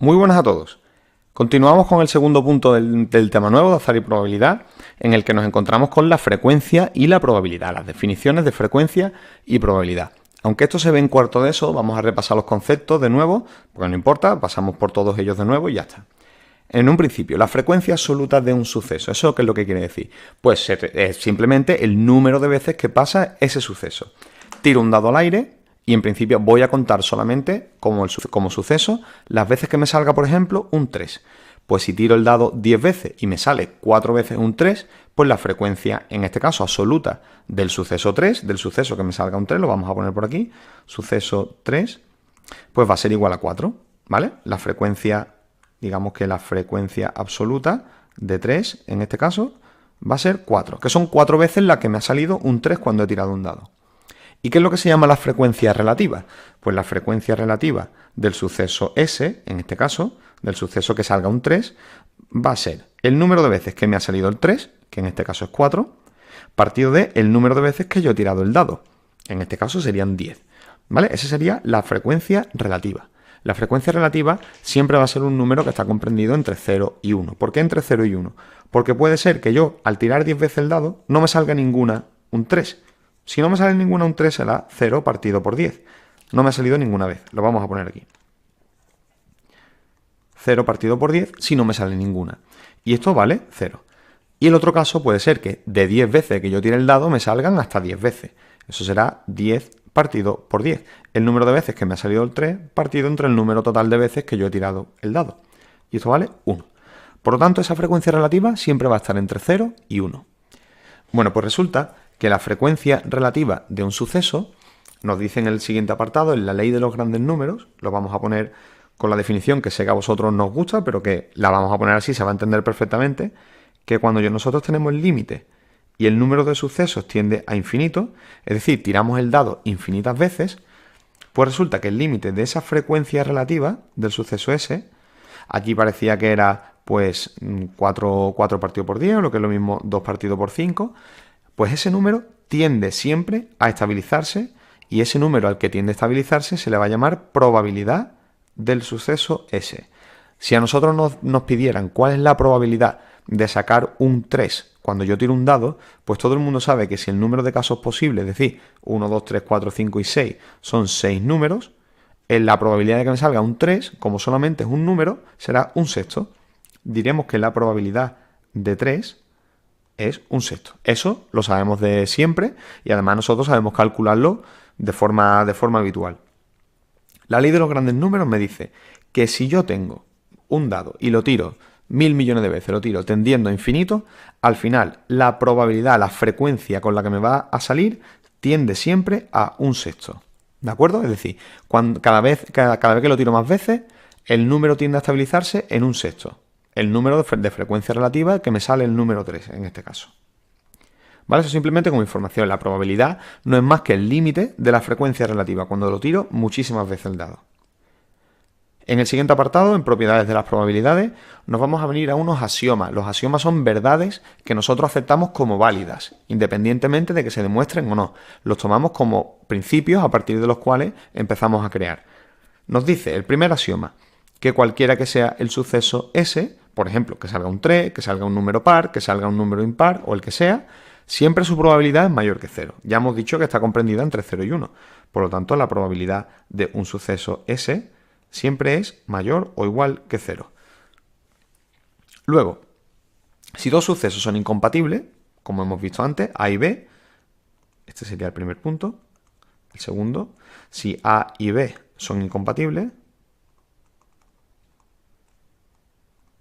Muy buenas a todos. Continuamos con el segundo punto del tema nuevo de azar y probabilidad, en el que nos encontramos con la frecuencia y la probabilidad, las definiciones de frecuencia y probabilidad. Aunque esto se ve en cuarto de eso, vamos a repasar los conceptos de nuevo, porque no importa, pasamos por todos ellos de nuevo y ya está. En un principio, la frecuencia absoluta de un suceso, ¿eso qué es lo que quiere decir? Pues es simplemente el número de veces que pasa ese suceso. Tiro un dado al aire y en principio voy a contar solamente como suceso las veces que me salga, por ejemplo, un 3. Pues si tiro el dado 10 veces y me sale 4 veces un 3, pues la frecuencia, en este caso absoluta, del suceso 3, del suceso que me salga un 3, lo vamos a poner por aquí, suceso 3, pues va a ser igual a 4, ¿vale? La frecuencia, digamos que la frecuencia absoluta de 3, en este caso, va a ser 4, que son 4 veces la que me ha salido un 3 cuando he tirado un dado. ¿Y qué es lo que se llama la frecuencia relativa? Pues la frecuencia relativa del suceso S, en este caso, del suceso que salga un 3, va a ser el número de veces que me ha salido el 3, que en este caso es 4, partido de el número de veces que yo he tirado el dado. En este caso serían 10. ¿Vale? Esa sería la frecuencia relativa. La frecuencia relativa siempre va a ser un número que está comprendido entre 0 y 1. ¿Por qué entre 0 y 1? Porque puede ser que yo, al tirar 10 veces el dado, no me salga ninguna un 3. Si no me sale ninguna un 3 será 0 partido por 10. No me ha salido ninguna vez. Lo vamos a poner aquí. 0 partido por 10 si no me sale ninguna. Y esto vale 0. Y el otro caso puede ser que de 10 veces que yo tire el dado me salgan hasta 10 veces. Eso será 10 partido por 10. El número de veces que me ha salido el 3 partido entre el número total de veces que yo he tirado el dado. Y esto vale 1. Por lo tanto, esa frecuencia relativa siempre va a estar entre 0 y 1. Bueno, pues resulta que la frecuencia relativa de un suceso, nos dice en el siguiente apartado, en la ley de los grandes números, lo vamos a poner con la definición que sé que a vosotros nos gusta, pero que la vamos a poner así, se va a entender perfectamente, que cuando nosotros tenemos el límite y el número de sucesos tiende a infinito, es decir, tiramos el dado infinitas veces, pues resulta que el límite de esa frecuencia relativa del suceso S, aquí parecía que era pues 4 partido por 10, o lo que es lo mismo 2 partido por 5, pues ese número tiende siempre a estabilizarse y ese número al que tiende a estabilizarse se le va a llamar probabilidad del suceso S. Si a nosotros nos pidieran cuál es la probabilidad de sacar un 3 cuando yo tiro un dado, pues todo el mundo sabe que si el número de casos posibles, es decir, 1, 2, 3, 4, 5 y 6, son 6 números, en la probabilidad de que me salga un 3, como solamente es un número, será un sexto. Diremos que la probabilidad de 3 es un sexto. Eso lo sabemos de siempre y además nosotros sabemos calcularlo de forma habitual. La ley de los grandes números me dice que si yo tengo un dado y lo tiro 1000 millones de veces, lo tiro tendiendo a infinito, al final la probabilidad, la frecuencia con la que me va a salir tiende siempre a un sexto. ¿De acuerdo? Es decir, cada vez que lo tiro más veces, el número tiende a estabilizarse en un sexto. El número de frecuencia relativa que me sale el número 3 en este caso. ¿Vale? Eso simplemente como información. La probabilidad no es más que el límite de la frecuencia relativa cuando lo tiro muchísimas veces el dado. En el siguiente apartado, en propiedades de las probabilidades, nos vamos a venir a unos axiomas. Los axiomas son verdades que nosotros aceptamos como válidas, independientemente de que se demuestren o no. Los tomamos como principios a partir de los cuales empezamos a crear. Nos dice el primer axioma que cualquiera que sea el suceso S, por ejemplo, que salga un 3, que salga un número par, que salga un número impar o el que sea, siempre su probabilidad es mayor que 0. Ya hemos dicho que está comprendida entre 0 y 1. Por lo tanto, la probabilidad de un suceso S siempre es mayor o igual que 0. Luego, si dos sucesos son incompatibles, como hemos visto antes, A y B, este sería el primer punto. El segundo, si A y B son incompatibles,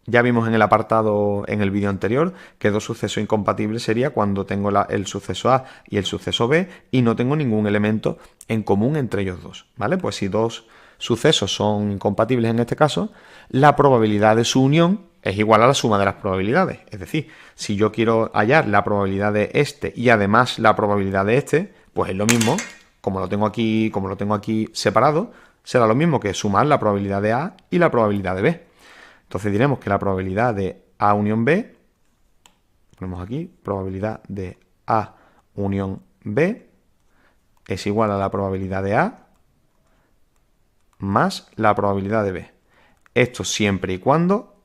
ya vimos en el apartado, en el vídeo anterior, que dos sucesos incompatibles sería cuando tengo el suceso A y el suceso B y no tengo ningún elemento en común entre ellos dos, ¿vale? Pues si dos sucesos son incompatibles en este caso, la probabilidad de su unión es igual a la suma de las probabilidades. Es decir, si yo quiero hallar la probabilidad de este y además la probabilidad de este, pues es lo mismo, como lo tengo aquí separado, será lo mismo que sumar la probabilidad de A y la probabilidad de B. Entonces diremos que la probabilidad de A unión B, ponemos aquí, probabilidad de A unión B es igual a la probabilidad de A más la probabilidad de B. Esto siempre y cuando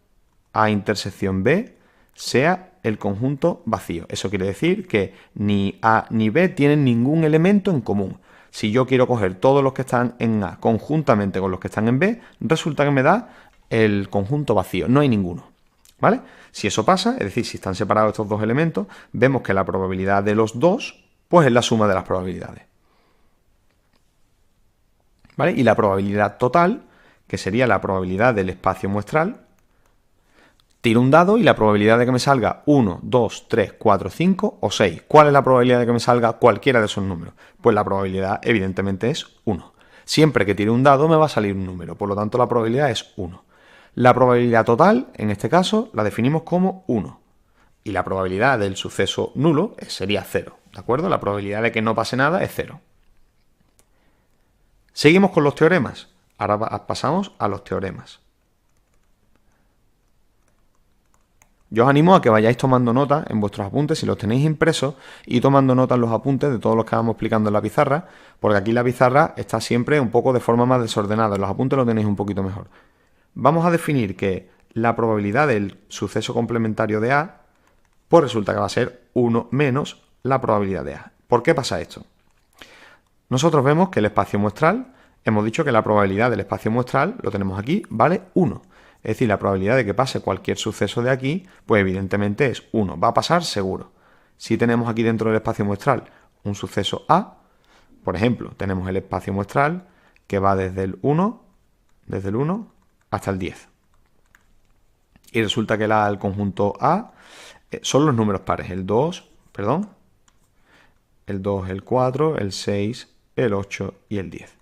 A intersección B sea el conjunto vacío. Eso quiere decir que ni A ni B tienen ningún elemento en común. Si yo quiero coger todos los que están en A conjuntamente con los que están en B, resulta que me da el conjunto vacío, no hay ninguno. ¿Vale? Si eso pasa, es decir, si están separados estos dos elementos, vemos que la probabilidad de los dos, pues es la suma de las probabilidades. ¿Vale? Y la probabilidad total, que sería la probabilidad del espacio muestral, tiro un dado y la probabilidad de que me salga 1, 2, 3, 4, 5 o 6. ¿Cuál es la probabilidad de que me salga cualquiera de esos números? Pues la probabilidad evidentemente es 1. Siempre que tire un dado me va a salir un número, por lo tanto la probabilidad es 1. La probabilidad total, en este caso, la definimos como 1. Y la probabilidad del suceso nulo sería 0. ¿De acuerdo? La probabilidad de que no pase nada es 0. Seguimos con los teoremas. Ahora pasamos a los teoremas. Yo os animo a que vayáis tomando nota en vuestros apuntes, si los tenéis impresos, y tomando nota en los apuntes de todos los que vamos explicando en la pizarra, porque aquí la pizarra está siempre un poco de forma más desordenada, en los apuntes lo tenéis un poquito mejor. Vamos a definir que la probabilidad del suceso complementario de A, pues resulta que va a ser 1 menos la probabilidad de A. ¿Por qué pasa esto? Nosotros vemos que el espacio muestral, hemos dicho que la probabilidad del espacio muestral, lo tenemos aquí, vale 1. Es decir, la probabilidad de que pase cualquier suceso de aquí, pues evidentemente es 1. Va a pasar seguro. Si tenemos aquí dentro del espacio muestral un suceso A, por ejemplo, tenemos el espacio muestral que va desde el 1 hasta el 10. Y resulta que el conjunto A son los números pares, el 2, el 4, el 6, el 8 y el 10.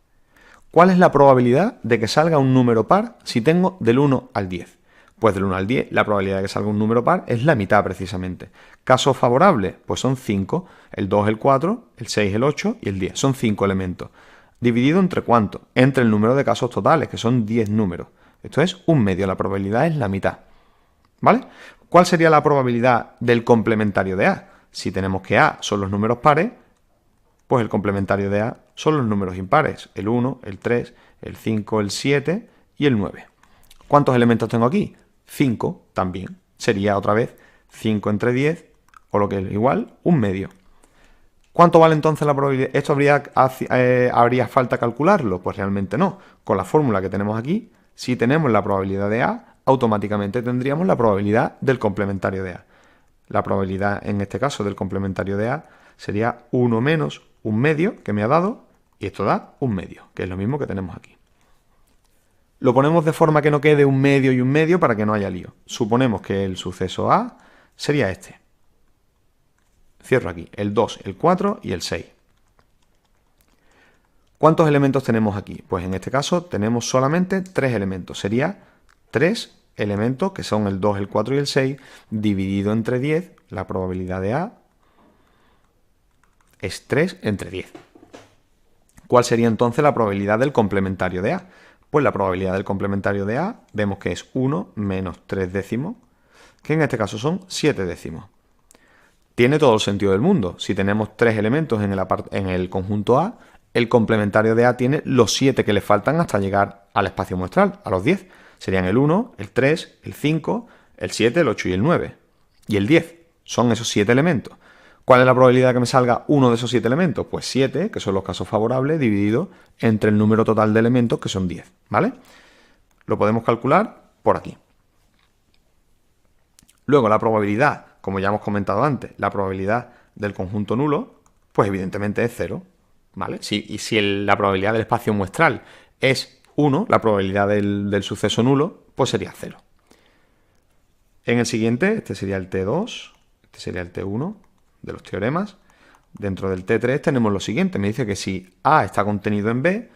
¿Cuál es la probabilidad de que salga un número par si tengo del 1 al 10? Pues del 1 al 10 la probabilidad de que salga un número par es la mitad precisamente. Caso favorable, pues son 5, el 2, el 4, el 6, el 8 y el 10. Son 5 elementos. ¿Dividido entre cuánto? Entre el número de casos totales, que son 10 números. Esto es un medio, la probabilidad es la mitad. ¿Vale? ¿Cuál sería la probabilidad del complementario de A? Si tenemos que A son los números pares, pues el complementario de A son los números impares, el 1, el 3, el 5, el 7 y el 9. ¿Cuántos elementos tengo aquí? 5 también. Sería otra vez 5 entre 10, o lo que es igual, un medio. ¿Cuánto vale entonces la probabilidad? ¿Esto habría falta calcularlo? Pues realmente no. Con la fórmula que tenemos aquí, si tenemos la probabilidad de A, automáticamente tendríamos la probabilidad del complementario de A. La probabilidad, en este caso, del complementario de A sería 1 menos un medio que me ha dado, y esto da un medio, que es lo mismo que tenemos aquí. Lo ponemos de forma que no quede un medio y un medio para que no haya lío. Suponemos que el suceso A sería este. Cierro aquí, el 2, el 4 y el 6. ¿Cuántos elementos tenemos aquí? Pues en este caso tenemos solamente 3 elementos. Sería 3 elementos, que son el 2, el 4 y el 6, dividido entre 10, la probabilidad de A es 3 entre 10. ¿Cuál sería entonces la probabilidad del complementario de A? Pues la probabilidad del complementario de A vemos que es 1 menos 3 décimos, que en este caso son 7 décimos. Tiene todo el sentido del mundo. Si tenemos 3 elementos en el conjunto A, el complementario de A tiene los 7 que le faltan hasta llegar al espacio muestral, a los 10. Serían el 1, el 3, el 5, el 7, el 8 y el 9. Y el 10. Son esos 7 elementos. ¿Cuál es la probabilidad de que me salga uno de esos 7 elementos? Pues 7, que son los casos favorables, dividido entre el número total de elementos, que son 10. ¿Vale? Lo podemos calcular por aquí. Luego, la probabilidad, como ya hemos comentado antes, la probabilidad del conjunto nulo, pues evidentemente es 0. ¿Vale? Y si la probabilidad del espacio muestral es 1, la probabilidad del suceso nulo, pues sería 0. En el siguiente, este sería el T2, este sería el T1 de los teoremas. Dentro del T3 tenemos lo siguiente. Me dice que si A está contenido en B,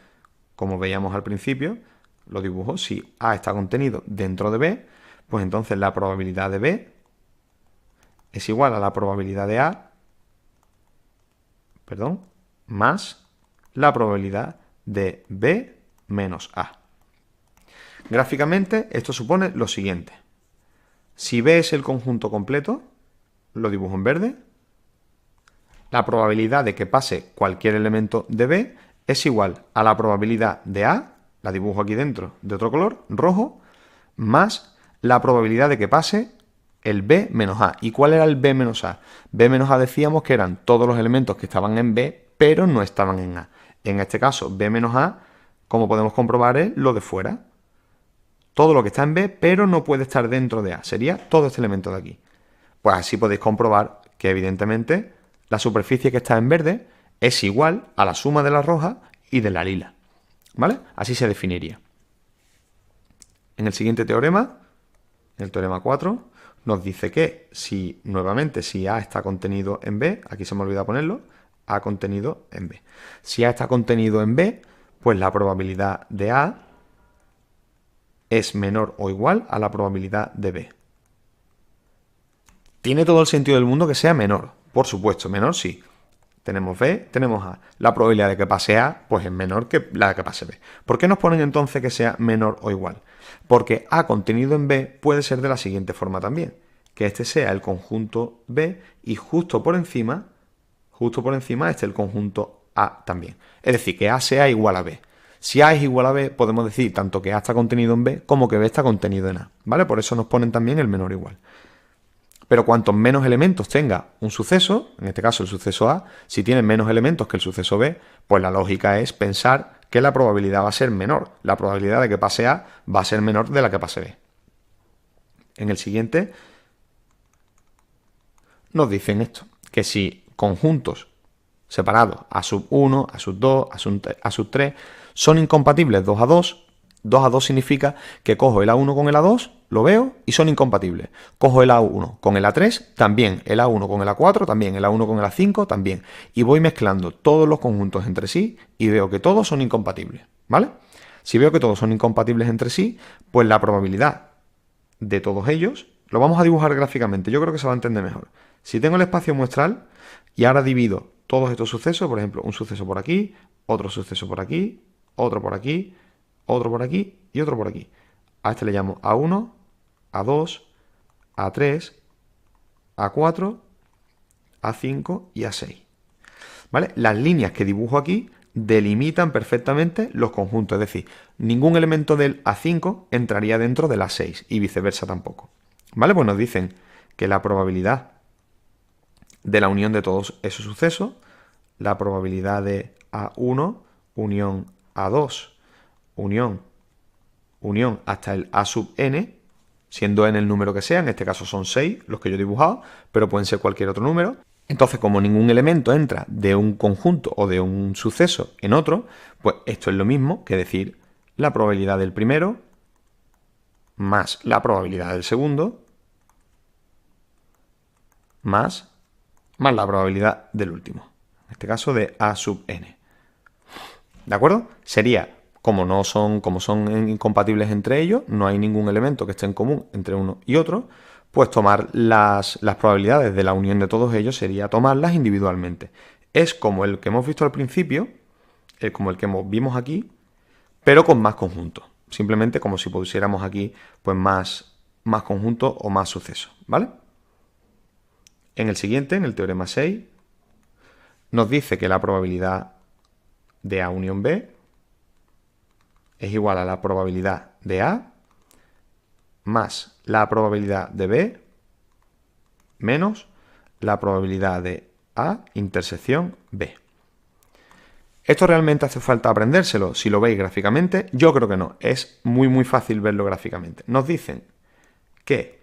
como veíamos al principio, lo dibujo, si A está contenido dentro de B, pues entonces la probabilidad de B es igual a la probabilidad de A, más la probabilidad de B menos A. Gráficamente, esto supone lo siguiente. Si B es el conjunto completo, lo dibujo en verde, la probabilidad de que pase cualquier elemento de B es igual a la probabilidad de A, la dibujo aquí dentro de otro color, rojo, más la probabilidad de que pase el B menos A. ¿Y cuál era el B menos A? B menos A decíamos que eran todos los elementos que estaban en B, pero no estaban en A. En este caso, B menos A, como podemos comprobar, es lo de fuera. Todo lo que está en B, pero no puede estar dentro de A. Sería todo este elemento de aquí. Pues así podéis comprobar que, evidentemente, la superficie que está en verde es igual a la suma de la roja y de la lila. ¿Vale? Así se definiría. En el siguiente teorema, el teorema 4, nos dice que nuevamente, si A está contenido en B, aquí se me olvida ponerlo, A contenido en B. Si A está contenido en B, pues la probabilidad de A es menor o igual a la probabilidad de B. Tiene todo el sentido del mundo que sea menor, por supuesto, menor sí. Tenemos B, tenemos A. La probabilidad de que pase A, pues es menor que la de que pase B. ¿Por qué nos ponen entonces que sea menor o igual? Porque A contenido en B puede ser de la siguiente forma también. Que este sea el conjunto B y justo por encima esté el conjunto A también. Es decir, que A sea igual a B. Si A es igual a B, podemos decir tanto que A está contenido en B como que B está contenido en A. ¿Vale? Por eso nos ponen también el menor o igual. Pero cuantos menos elementos tenga un suceso, en este caso el suceso A, si tiene menos elementos que el suceso B, pues la lógica es pensar que la probabilidad va a ser menor. La probabilidad de que pase A va a ser menor de la que pase B. En el siguiente nos dicen esto, que si conjuntos separados A sub 1, A sub 2, A sub 3 son incompatibles 2 a 2, 2 a 2 significa que cojo el A1 con el A2, lo veo y son incompatibles. Cojo el A1 con el A3, también. El A1 con el A4, también. El A1 con el A5, también. Y voy mezclando todos los conjuntos entre sí y veo que todos son incompatibles. ¿Vale? Si veo que todos son incompatibles entre sí, pues la probabilidad de todos ellos, lo vamos a dibujar gráficamente. Yo creo que se va a entender mejor. Si tengo el espacio muestral y ahora divido todos estos sucesos, por ejemplo, un suceso por aquí, otro suceso por aquí, otro por aquí, otro por aquí y otro por aquí. A este le llamo A1, A2, A3, A4, A5 y A6. ¿Vale? Las líneas que dibujo aquí delimitan perfectamente los conjuntos, es decir, ningún elemento del A5 entraría dentro del A6 y viceversa tampoco. ¿Vale? Pues nos dicen que la probabilidad de la unión de todos esos sucesos, la probabilidad de A1 unión A2 unión hasta el A sub n, siendo n el número que sea, en este caso son 6 los que yo he dibujado, pero pueden ser cualquier otro número. Entonces, como ningún elemento entra de un conjunto o de un suceso en otro, pues esto es lo mismo que decir la probabilidad del primero más la probabilidad del segundo más la probabilidad del último. En este caso de A sub n. ¿De acuerdo? Sería, como son incompatibles entre ellos, no hay ningún elemento que esté en común entre uno y otro, pues tomar las probabilidades de la unión de todos ellos sería tomarlas individualmente. Es como el que hemos visto al principio, como el que vimos aquí, pero con más conjuntos. Simplemente como si pusiéramos aquí pues más conjuntos o más sucesos, ¿vale? En el siguiente, en el teorema 6, nos dice que la probabilidad de A unión B es igual a la probabilidad de A más la probabilidad de B menos la probabilidad de A intersección B. ¿Esto realmente hace falta aprendérselo? Si lo veis gráficamente, yo creo que no. Es muy fácil verlo gráficamente. Nos dicen que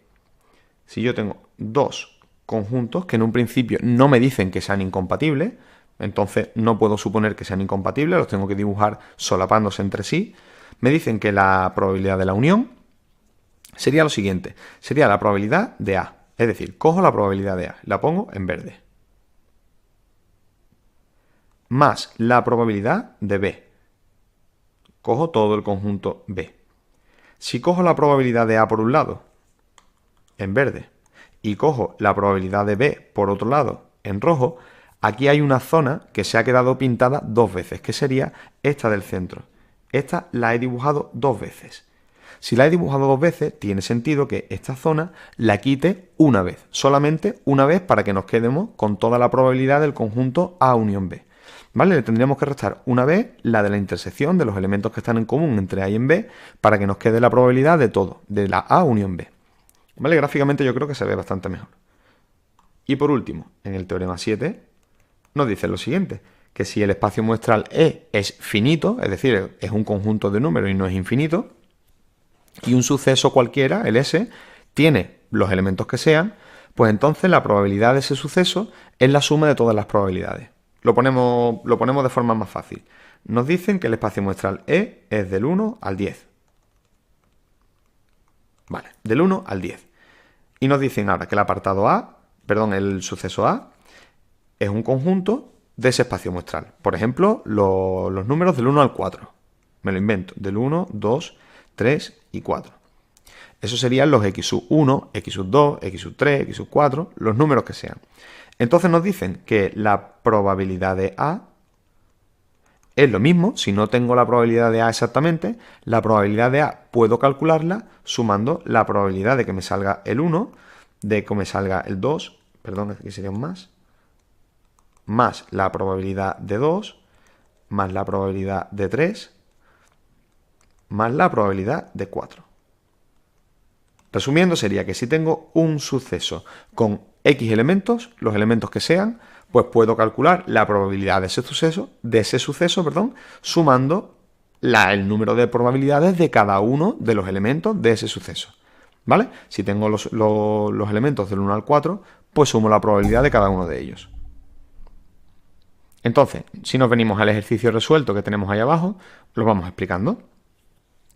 si yo tengo dos conjuntos que en un principio no me dicen que sean incompatibles, entonces no puedo suponer que sean incompatibles, los tengo que dibujar solapándose entre sí. Me dicen que la probabilidad de la unión sería lo siguiente, sería la probabilidad de A, es decir, cojo la probabilidad de A, la pongo en verde, más la probabilidad de B, cojo todo el conjunto B. Si cojo la probabilidad de A por un lado, en verde, y cojo la probabilidad de B por otro lado, en rojo, aquí hay una zona que se ha quedado pintada dos veces, que sería esta del centro. Esta la he dibujado dos veces. Si la he dibujado dos veces, tiene sentido que esta zona la quite una vez, solamente una vez para que nos quedemos con toda la probabilidad del conjunto A unión B. ¿vale? Le tendríamos que restar una vez la de la intersección de los elementos que están en común entre A y en B para que nos quede la probabilidad de todo, de la A unión B. ¿Vale? Gráficamente yo creo que se ve bastante mejor. Y por último, en el teorema 7 nos dice lo siguiente, que si el espacio muestral E es finito, es decir, es un conjunto de números y no es infinito, y un suceso cualquiera, el S, tiene los elementos que sean, pues entonces la probabilidad de ese suceso es la suma de todas las probabilidades. Lo ponemos de forma más fácil. Nos dicen que el espacio muestral E es del 1 al 10. Vale, del 1 al 10. Y nos dicen ahora que el apartado A, perdón, el suceso A, es un conjunto de ese espacio muestral. Por ejemplo, los números del 1 al 4. Me lo invento, del 1, 2, 3 y 4. Eso serían los x1, x2, x3, x4, los números que sean. Entonces nos dicen que la probabilidad de A es lo mismo. Si no tengo la probabilidad de A exactamente, la probabilidad de A puedo calcularla sumando la probabilidad de que me salga el 1, de que me salga el 2, perdón, aquí sería un más la probabilidad de 2, más la probabilidad de 3, más la probabilidad de 4. Resumiendo, sería que si tengo un suceso con X elementos, los elementos que sean, pues puedo calcular la probabilidad de ese suceso, sumando el número de probabilidades de cada uno de los elementos de ese suceso. ¿Vale? Si tengo los elementos del 1 al 4, pues sumo la probabilidad de cada uno de ellos. Entonces, si nos venimos al ejercicio resuelto que tenemos ahí abajo, lo vamos explicando.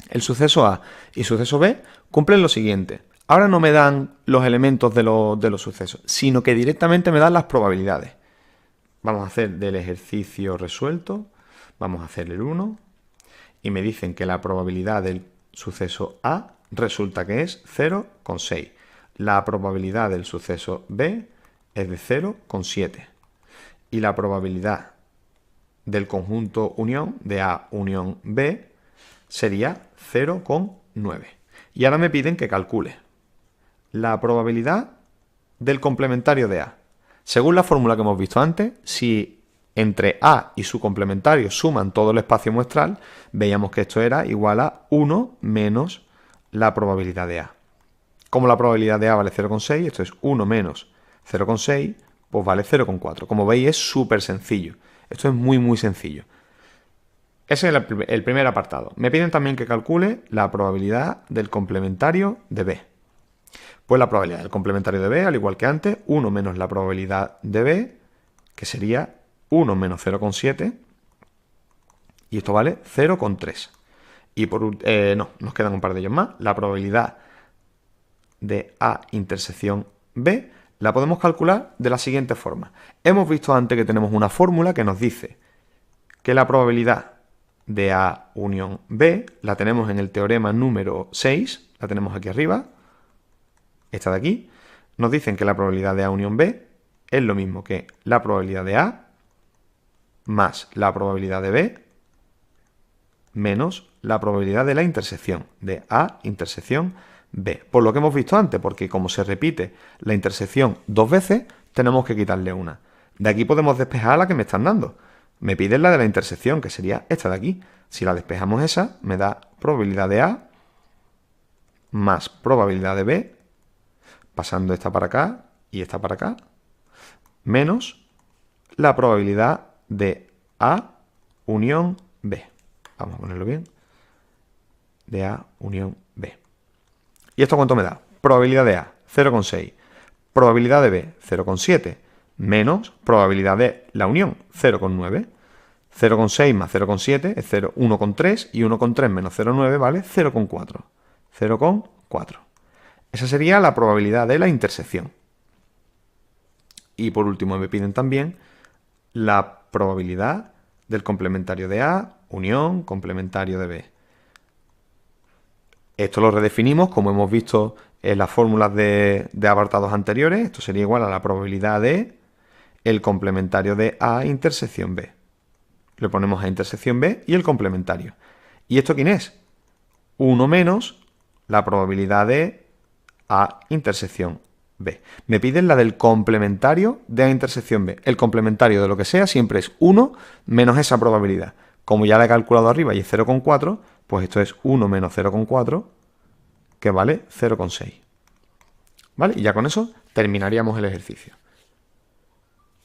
El suceso A y suceso B cumplen lo siguiente. Ahora no me dan los elementos de los sucesos, sino que directamente me dan las probabilidades. Vamos a hacer del ejercicio resuelto, vamos a hacer el 1, y me dicen que la probabilidad del suceso A resulta que es 0,6. La probabilidad del suceso B es de 0,7. Y la probabilidad del conjunto unión, de A unión B, sería 0,9. Y ahora me piden que calcule la probabilidad del complementario de A. Según la fórmula que hemos visto antes, si entre A y su complementario suman todo el espacio muestral, veíamos que esto era igual a 1 menos la probabilidad de A. Como la probabilidad de A vale 0,6, esto es 1 menos 0,6, pues vale 0,4. Como veis, es súper sencillo. Esto es muy, muy sencillo. Ese es el primer apartado. Me piden también que calcule la probabilidad del complementario de B. Pues la probabilidad del complementario de B, al igual que antes, 1 menos la probabilidad de B, que sería 1 menos 0,7, y esto vale 0,3. Y nos quedan un par de ellos más. La probabilidad de A intersección B la podemos calcular de la siguiente forma. Hemos visto antes que tenemos una fórmula que nos dice que la probabilidad de A unión B la tenemos en el teorema número 6, la tenemos aquí arriba, esta de aquí. Nos dicen que la probabilidad de A unión B es lo mismo que la probabilidad de A más la probabilidad de B menos la probabilidad de la intersección, de A intersección B. Por lo que hemos visto antes, porque como se repite la intersección dos veces, tenemos que quitarle una. De aquí podemos despejar la que me están dando. Me piden la de la intersección, que sería esta de aquí. Si la despejamos esa, me da probabilidad de A más probabilidad de B, pasando esta para acá y esta para acá, menos la probabilidad de A unión B. Vamos a ponerlo bien. De A unión B. ¿Y esto cuánto me da? Probabilidad de A, 0,6. Probabilidad de B, 0,7. Menos probabilidad de la unión, 0,9. 0,6 más 0,7 es 1,3 y 1,3 menos 0,9 vale 0,4. 0,4. Esa sería la probabilidad de la intersección. Y por último me piden también la probabilidad del complementario de A, unión, complementario de B. Esto lo redefinimos como hemos visto en las fórmulas de apartados anteriores. Esto sería igual a la probabilidad de el complementario de A intersección B. Le ponemos A intersección B y el complementario. ¿Y esto quién es? 1 menos la probabilidad de A intersección B. Me piden la del complementario de la intersección B. El complementario de lo que sea siempre es 1 menos esa probabilidad. Como ya la he calculado arriba y es 0,4, pues esto es 1 menos 0,4, que vale 0,6. ¿Vale? Y ya con eso terminaríamos el ejercicio.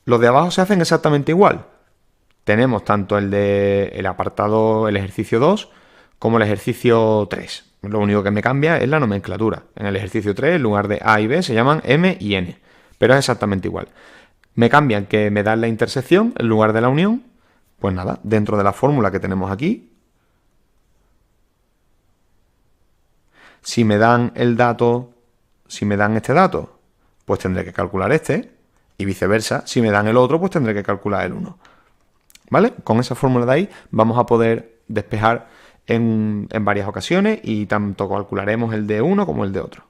Los de abajo se hacen exactamente igual. Tenemos tanto el apartado, el ejercicio 2, como el ejercicio 3. Lo único que me cambia es la nomenclatura. En el ejercicio 3, en lugar de A y B, se llaman M y N. Pero es exactamente igual. Me cambian que me dan la intersección en lugar de la unión. Pues nada, dentro de la fórmula que tenemos aquí, si me dan el dato, si me dan este dato, pues tendré que calcular este. Y viceversa, si me dan el otro, pues tendré que calcular el 1. ¿Vale? Con esa fórmula de ahí vamos a poder despejar en varias ocasiones y tanto calcularemos el de uno como el de otro.